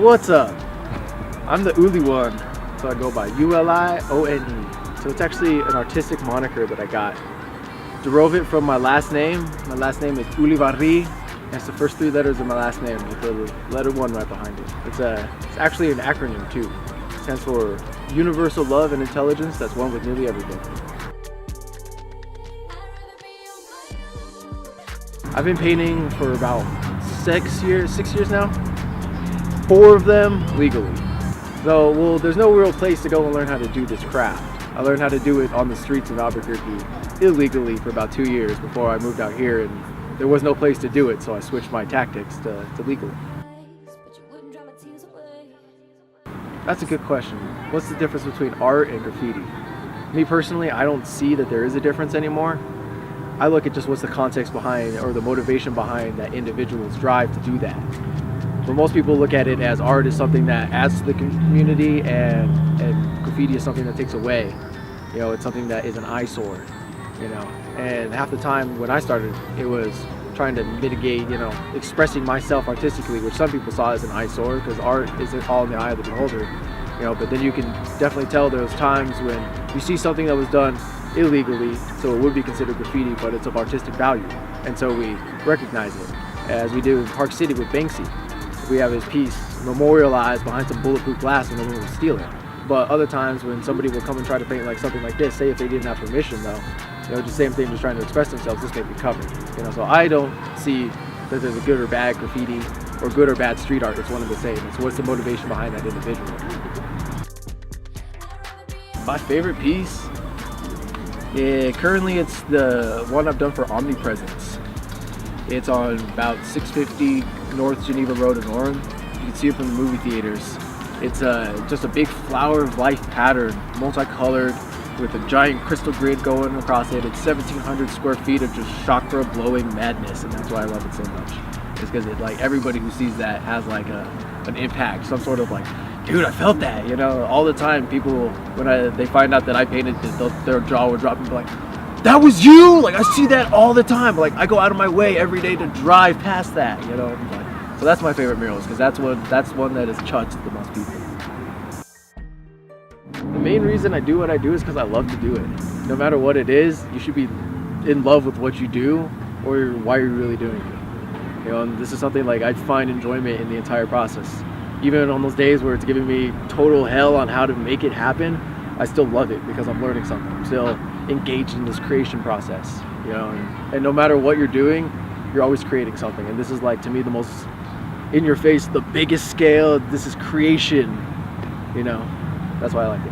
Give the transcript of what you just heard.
What's up? I'm the Uli one, so I go by Ulione. So it's actually an artistic moniker that I got. Drove it from my last name. My last name is Ulibarri. That's the first three letters of my last name with the letter 1 right behind it. It's actually an acronym too. It stands for Universal Love and Intelligence that's one with nearly everything. I've been painting for about 6 years now. 4 of them legally. So, well, there's no real place to go and learn how to do this craft. I learned how to do it on the streets of Albuquerque illegally for about 2 years before I moved out here, and there was no place to do it, so I switched my tactics to legal. That's a good question. What's the difference between art and graffiti? Me personally, I don't see that there is a difference anymore. I look at just what's the context behind or the motivation behind that individual's drive to do that. But most people look at it as art is something that adds to the community, and graffiti is something that takes away. You know, it's something that is an eyesore, you know. And half the time when I started, it was trying to mitigate, you know, expressing myself artistically, which some people saw as an eyesore because art isn't all in the eye of the beholder, you know. But then you can definitely tell there's times when you see something that was done illegally, so it would be considered graffiti, but it's of artistic value. And so we recognize it, as we do in Park City with Banksy. We have his piece memorialized behind some bulletproof glass and no one will steal it. But other times when somebody will come and try to paint like something like this, say if they didn't have permission though, you know, the same thing, just trying to express themselves, this may be covered. You know, so I don't see that there's a good or bad graffiti or good or bad street art. It's one and the same. It's what's the motivation behind that individual. My favorite piece, currently it's the one I've done for Omnipresence. It's on about 650 North Geneva Road in Orem. You can see it from the movie theaters. It's just a big flower of life pattern, multicolored, with a giant crystal grid going across it. It's 1,700 square feet of just chakra blowing madness, and that's why I love it so much. It's because it, like, everybody who sees that has like an impact, some sort of like, dude, I felt that, you know. All the time people, when they find out that I painted it, their jaw will drop and be like, that was you? Like, I see that all the time. Like, I go out of my way every day to drive past that, you know. Like, so that's my favorite murals, because that's one that is touched the most people. The main reason I do what I do is because I love to do it. No matter what it is, you should be in love with what you do or why you're really doing it. You know, and this is something like I find enjoyment in the entire process. Even on those days where it's giving me total hell on how to make it happen, I still love it because I'm learning something. I'm still engaged in this creation process, you know, and no matter what you're doing, you're always creating something. And this is, like, to me, the most in your face, the biggest scale. This is creation, you know. That's why I like it.